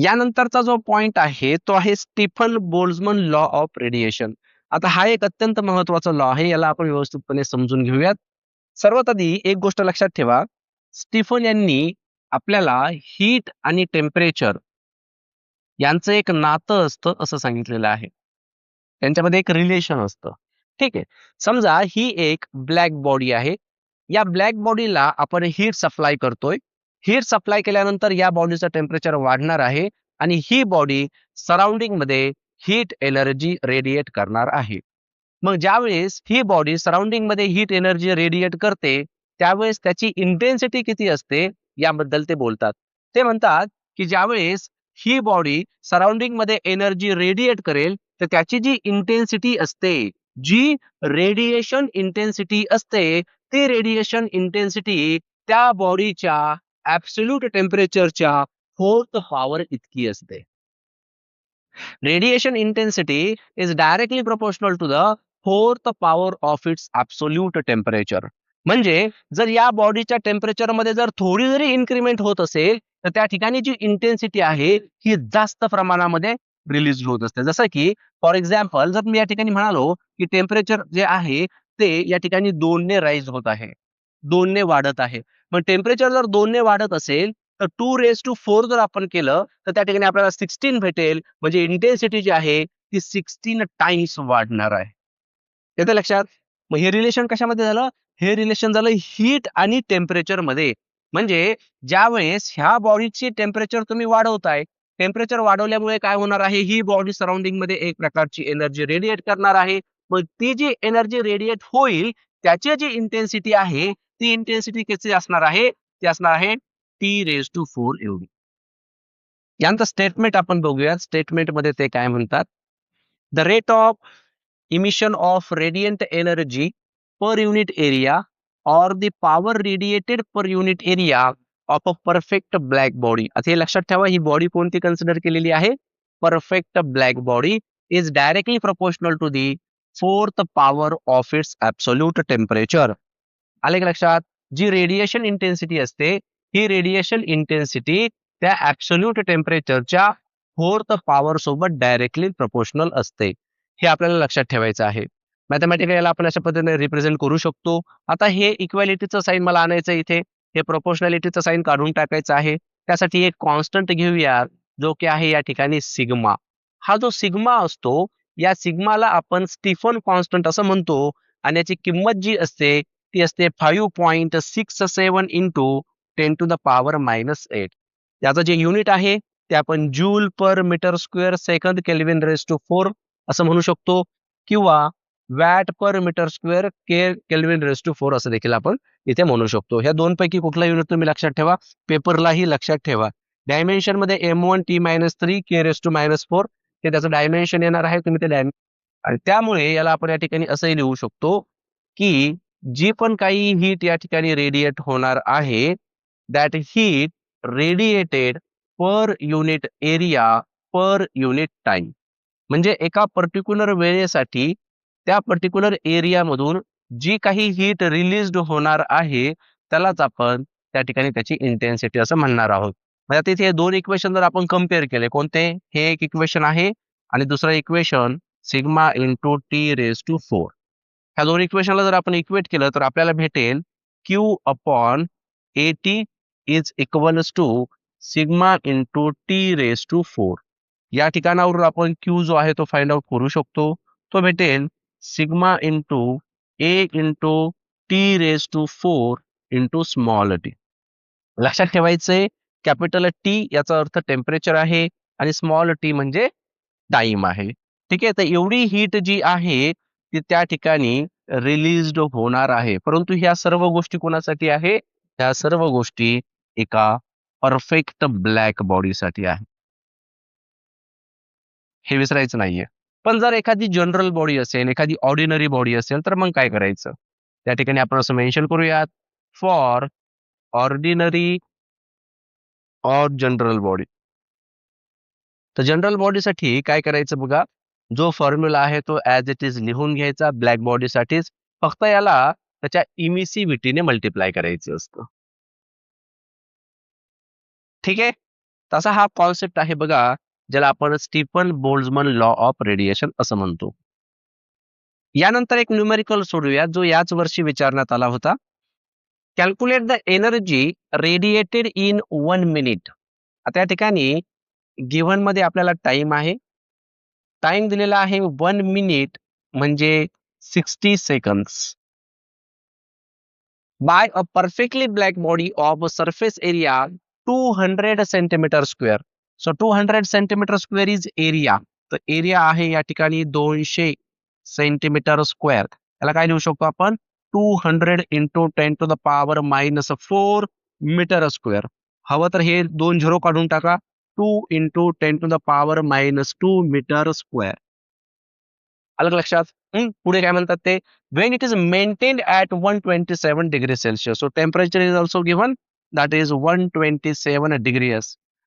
यानंतरचा जो पॉइंट आहे तो आहे स्टीफन बोल्झमन लॉ ऑफ रेडिएशन. आता हा एक अत्यंत महत्वाचा लॉ आहे, याला आपण व्यवस्थितपणे समजून घेऊयात. सर्वात आधी एक गोष्ट लक्षात ठेवा, स्टीफन यांनी आपल्याला हीट आणि टेम्परेचर यांचं एक नातं असतं असं सांगितलेलं आहे. त्यांच्यामध्ये एक रिलेशन असतं. ठीक आहे. समजा ही एक ब्लॅक बॉडी आहे. या ब्लॅक बॉडीला आपण हीट सप्लाय करतोय. हीट सप्लाय केल्यानंतर या बॉडीचं टेम्परेचर वाढणार आहे आणि ही बॉडी सराउंडिंग मध्ये हीट एनर्जी रेडिएट करणार आहे. मग ज्यावेळेस ही बॉडी सराउंडिंग मध्ये हीट एनर्जी रेडिएट करते, त्यावेळेस त्याची इंटेन्सिटी किती असते याबद्दल ते बोलतात. ते म्हणतात की ज्यावेळेस ही बॉडी सराउंडिंग मध्ये एनर्जी रेडिएट करेल, तर त्याची जी इंटेन्सिटी असते, जी रेडिएशन इंटेन्सिटी असते, ती रेडिएशन इंटेन्सिटी त्या बॉडीच्या ऍब्सोल्यूट टेम्परेचरच्या 4th पॉवर इतकी असते. Radiation intensity is directly proportional to the 4th power of its absolute temperature. म्हणजे जर या बॉडीच्या टेम्परेचर मध्ये जर थोडी जरी इन्क्रीमेंट होत असेल, तर त्या ठिकाणी जी इंटेन्सिटी आहे ही जास्त प्रमाणामध्ये रिलीज होत असते. जसं की फॉर एक्झाम्पल जर मी या ठिकाणी म्हणालो की टेम्परेचर जे आहे ते या ठिकाणी 2 ने राईज होत आहे, 2 ने वाढत आहे. मग टेम्परेचर जर 2 ने वाढत असेल तर 2⁴ जर आपण केलं तर त्या ठिकाणी आपल्याला 16 भेटेल. म्हणजे इंटेन्सिटी जी आहे ती 16 टाइम्स वाढणार आहे. येतं लक्षात? मग हे रिलेशन कशामध्ये झालं? हे रिलेशन झालं हीट आणि टेम्परेचर मध्ये. म्हणजे ज्या वेळेस ह्या बॉडीची टेम्परेचर तुम्ही वाढवताय, टेम्परेचर वाढवल्यामुळे काय होणार आहे, ही बॉडी सराउंडिंग मध्ये एक प्रकारची एनर्जी रेडिएट करणार आहे. मग ती जी एनर्जी रेडिएट होईल त्याची जी इंटेन्सिटी आहे ती इंटेन्सिटी किती असणार आहे? ती असणार आहे T⁴ एवढी. यानंतर स्टेटमेंट आपण बघूया. स्टेटमेंट मध्ये ते काय म्हणतात? The rate of emission of radiant energy per unit area और the power radiated per unit area of a perfect black body. आता हे लक्षात ठेवा, ही बॉडी कोणती कन्सिडर केलेली आहे? Perfect black body is directly proportional to the 4th power of its absolute temperature. आले का लक्षात? जी रेडिएशन इंटेन्सिटी असते, ही रेडिएशन इंटेन्सिटी त्या ऍब्सोल्यूट टेम्परेचरच्या 4th पॉवर सोबत डायरेक्टली प्रपोर्शनल असते. हे आपल्याला लक्षात ठेवायचं आहे. मॅथमॅटिकली याला आपण अशा पद्धतीने रिप्रेझेंट करू शकतो. आता हे इक्वॅलिटीचं साईन मला आणायचं इथे, हे प्रोपोर्शनॅलिटीचं साईन काढून टाकायचं आहे. त्यासाठी एक कॉन्स्टंट घेऊया जो की आहे या ठिकाणी सिग्मा. हा जो सिग्मा असतो, या सिग्माला आपण स्टीफन कॉन्स्टंट असं म्हणतो आणि याची किंमत जी असते ती असते 5.67 इंटू 10⁻⁻8. याचं जे युनिट आहे ते आपण joule per metre square second kelvin raise to 4 असं म्हणू शकतो, किंवा watt per metre square kelvin raise to 4 असं देखील आपण इथे म्हणू शकतो. ह्या दोन पैकी कुठला युनिट तुम्ही लक्षात ठेवा, पेपरलाही लक्षात ठेवा. डायमेन्शन मध्ये m1t-3 k⁻⁻4 हे त्याचं डायमेन्शन येणार आहे. तुम्ही ते आणि त्यामुळे याला आपण या ठिकाणी असंही लिहू शकतो की जी पण काही हीट या ठिकाणी रेडिएट होणार आहे, that heat radiated per unit area per unit time. म्हणजे एका पर्टिक्युलर वेळेसाठी त्या पर्टिक्युलर एरियामधून जी काही हीट रिलीज होणार आहे त्यालाच आपण त्या ठिकाणी त्याची इंटेन्सिटी असं म्हणणार आहोत. म्हणजे तिथे दोन इक्वेशन जर आपण कम्पेअर केले, कोणते? हे एक इक्वेशन आहे आणि दुसरं इक्वेशन सिग्मा इंटू T⁴. ह्या दोन इक्वेशनला जर आपण इक्वेट केलं तर आपल्याला भेटेल Q/AT is equals to sigma into T⁴. या ठिकाणावरून आपण Q जो आहे तो फाइंड आउट करू शकतो. तो भेटेल sigma into A into T⁴ into small T. लक्षात ठेवायचंय, कॅपिटल टी याचा अर्थ टेम्परेचर आहे आणि स्मॉल टी म्हणजे टाइम आहे. ठीक आहे. तर एवढी हीट जी आहे ती त्या ठिकाणी रिलीज होणार आहे. परंतु ह्या सर्व गोष्टी कोणासाठी आहे? ह्या सर्व गोष्टी एका परफेक्ट ब्लॅक बॉडीसाठी आहे. हे विसरायचं नाहीये. पण जर एखादी जनरल बॉडी असेल, एखादी ऑर्डिनरी बॉडी असेल, तर मग काय करायचं? त्या ठिकाणी आपण असं मेन्शन करूयात, फॉर ऑर्डिनरी और जनरल बॉडी. तर जनरल बॉडीसाठी काय करायचं बघा, जो फॉर्म्युला आहे तो ऍज इट इज लिहून घ्यायचा ब्लॅक बॉडीसाठीच. फक्त याला त्याच्या इमिसिव्हिटीने मल्टिप्लाय करायचं असतं. ठीक आहे. तसा हा कॉन्सेप्ट आहे बघा, ज्याला आपण Stefan Boltzmann law of radiation असं म्हणतो. यानंतर एक न्यूमेरिकल सोडूया, जो याच वर्षी विचारण्यात आला होता. Calculate the energy radiated in 1 minute. आता या ठिकाणी गिव्हन मध्ये आपल्याला टाइम आहे. टाइम दिलेला आहे 1 मिनिट म्हणजे 60 seconds. By a perfectly black body of surface area 200 centimetre square. So 200 centimetre square is area. तर एरिया आहे या ठिकाणी 200 सेंटीमीटर स्क्वेअर. त्याला काय लिहू शकतो आपण? 200 into 10 to the power -4 metre square. हवं तर हे 2 झिरो काढून टाका. 2 into 10 to the power -2 metre square. आलं का लक्षात? पुढे काय म्हणतात ते? When it is maintained at 127 degree Celsius. So temperature is also given, that is 127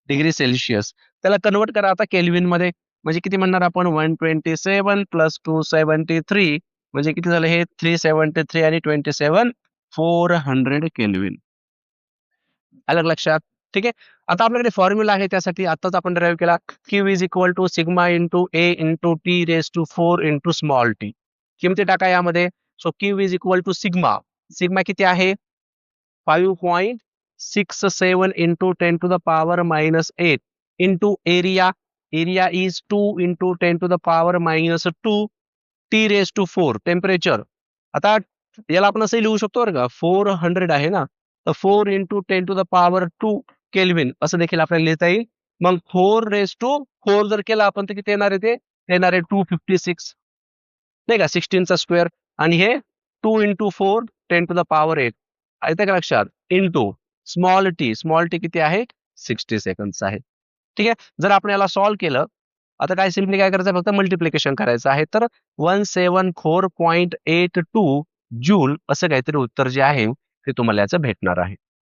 degree Celsius. त्याला कन्वर्ट करा आता केल्विन मध्ये. म्हणजे किती म्हणणार आपण? 127 प्लस 273 म्हणजे किती झालं हे? 373 आणि 27 400 केल्विन. आलं का लक्षात? ठीक आहे. आता आपल्याकडे फॉर्म्युला आहे त्यासाठी आताच आपण ड्राईव्ह केला. Q is equal to sigma into A into T raise to 4 into small T. किमती टाका यामध्ये. So Q is equal to sigma. Sigma किती आहे? 5.67 into 10 to the power -8 into area. Area is 2 into 10 to the power -2 T raise to 4. Temperature. आता याला आपण असं लिहू शकतो बरं का, 400 आहे ना, तर 4 into 10 to the power 2 kelvin असं देखील आपल्याला लिहिता येईल. मग 4 रेस टू 4 जर केला आपण तर किती येणार आहे? ते येणार आहे 256 नाही का, 16चा स्क्वेअर. आणि हे 2 इंटू 4 10 टू द पॉवर 8 येते का लक्षात? इंटू स्मॉल टी किती आहे? 60 सेकंड्स आहे. ठीक आहे. जर आपण याला सॉल्व्ह केलं, आता काय सिम्पली काय करायचं, फक्त मल्टिप्लिकेशन करायचं आहे. तर 174.82 जूल असं काहीतरी उत्तर जे आहे ते तुम्हाला याचं भेटणार आहे.